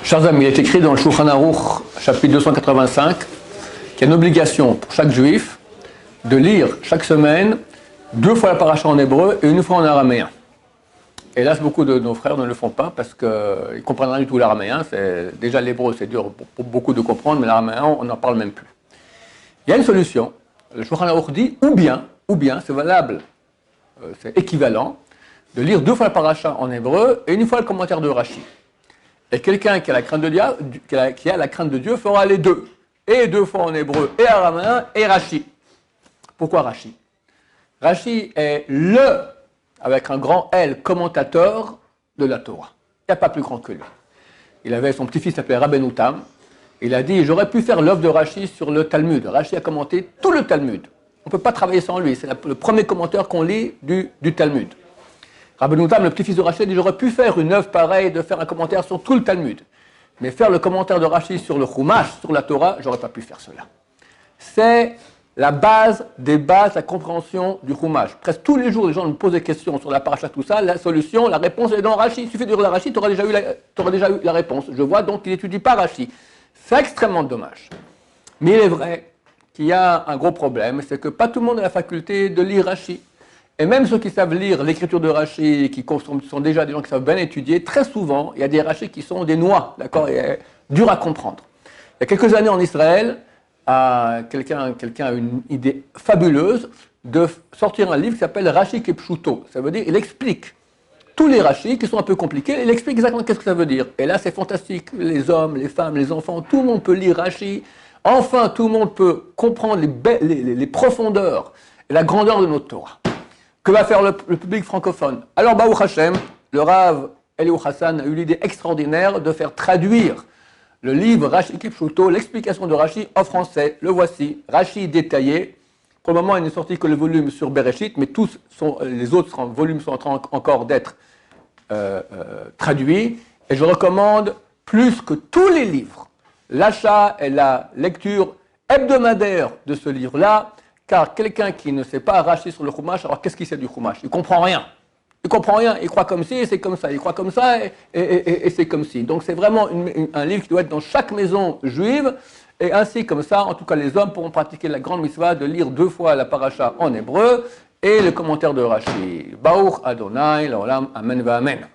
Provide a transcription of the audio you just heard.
Chers amis, il est écrit dans le Shulchan Aruch, chapitre 285, qu'il y a une obligation pour chaque juif de lire chaque semaine 2 fois la paracha en hébreu et 1 fois en araméen. Et là, beaucoup de nos frères ne le font pas parce qu'ils ne comprennent rien du tout l'araméen. Déjà l'hébreu, c'est dur pour beaucoup de comprendre, mais l'araméen, on n'en parle même plus. Il y a une solution. Le Shulchan Aruch dit ou bien, c'est valable, c'est équivalent, de lire 2 fois la paracha en hébreu et 1 fois le commentaire de Rashi. Et quelqu'un qui a la crainte de Dieu, fera les deux. Et 2 fois en hébreu et araméen et Rashi. Pourquoi Rashi? Rashi est le, avec un grand L, commentateur de la Torah. Il n'y a pas plus grand que lui. Il avait son petit-fils qui s'appelait Rabbeinu Tam. Il a dit, j'aurais pu faire l'œuvre de Rashi sur le Talmud. Rashi a commenté tout le Talmud. On ne peut pas travailler sans lui. C'est le premier commentaire qu'on lit du Talmud. Rabbeinu Tam, le petit-fils de Rashi, a dit, j'aurais pu faire une œuvre pareille, de faire un commentaire sur tout le Talmud. Mais faire le commentaire de Rashi sur le Chumash, sur la Torah, j'aurais pas pu faire cela. C'est la base des bases, la compréhension du Chumash. Presque tous les jours, les gens me posent des questions sur la paracha, tout ça. La solution, la réponse est dans Rashi. Il suffit de lire la Rashi, tu auras déjà eu la réponse. Je vois donc qu'il n'étudie pas Rashi. C'est extrêmement dommage. Mais il est vrai qu'il y a un gros problème, c'est que pas tout le monde a la faculté de lire Rashi. Et même ceux qui savent lire l'écriture de Rashi, qui sont déjà des gens qui savent bien étudier, très souvent, il y a des Rashi qui sont des noix, d'accord, et durs à comprendre. Il y a quelques années en Israël, quelqu'un a une idée fabuleuse de sortir un livre qui s'appelle Rashi Kepshuto. Ça veut dire, il explique tous les Rashi qui sont un peu compliqués, il explique exactement qu'est-ce que ça veut dire. Et là, c'est fantastique. Les hommes, les femmes, les enfants, tout le monde peut lire Rashi. Enfin, tout le monde peut comprendre les profondeurs et la grandeur de notre Torah. Que va faire le public francophone? Alors, Baruch Hashem, le Rav Eliou Hassan a eu l'idée extraordinaire de faire traduire le livre Rashi Kipshuto, l'explication de Rashi en français. Le voici, Rashi détaillé. Pour le moment, il n'est sorti que le volume sur Bereshit, mais les autres volumes sont en train encore d'être traduits. Et je recommande plus que tous les livres l'achat et la lecture hebdomadaire de ce livre-là. Car quelqu'un qui ne sait pas Rashi sur le Chumash, alors qu'est-ce qu'il sait du Chumash? Il ne comprend rien. Il ne comprend rien, il croit comme ci et c'est comme ça. Il croit comme ça et c'est comme ci. Donc c'est vraiment un livre qui doit être dans chaque maison juive. Et ainsi comme ça, en tout cas les hommes pourront pratiquer la grande mitzvah de lire 2 fois la paracha en hébreu et le commentaire de Rashi. Baruch Adonai, l'olam, amen va amen.